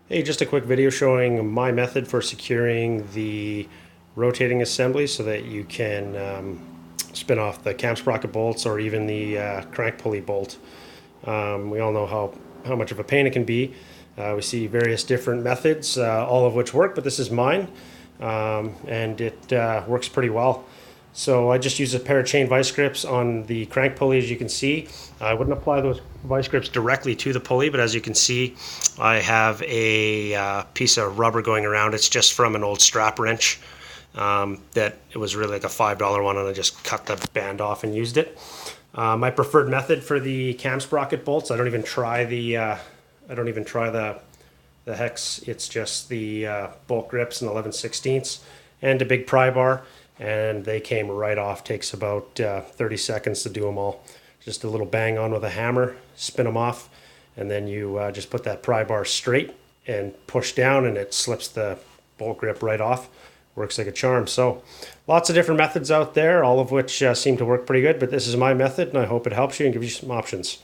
Hey, just a quick video showing my method for securing the rotating assembly so that you can spin off the cam sprocket bolts or even the crank pulley bolt. We all know how much of a pain it can be. We see various different methods, all of which work, but this is mine, and it works pretty well. So I just use a pair of chain vice grips on the crank pulley, as you can see. I wouldn't apply those vice grips directly to the pulley, but as you can see, I have a piece of rubber going around. It's just from an old strap wrench that it was really like a $5 one, and I just cut the band off and used it. My preferred method for the cam sprocket bolts, I don't even try the hex. It's just the bolt grips and 11/16 and a big pry bar, and they came right off. Takes about 30 seconds to do them all. Just a little bang on with a hammer, spin them off, and then you just put that pry bar straight and push down, and it slips the bolt grip right off. Works like a charm. So lots of different methods out there, all of which seem to work pretty good, but this is my method, and I hope it helps you and gives you some options.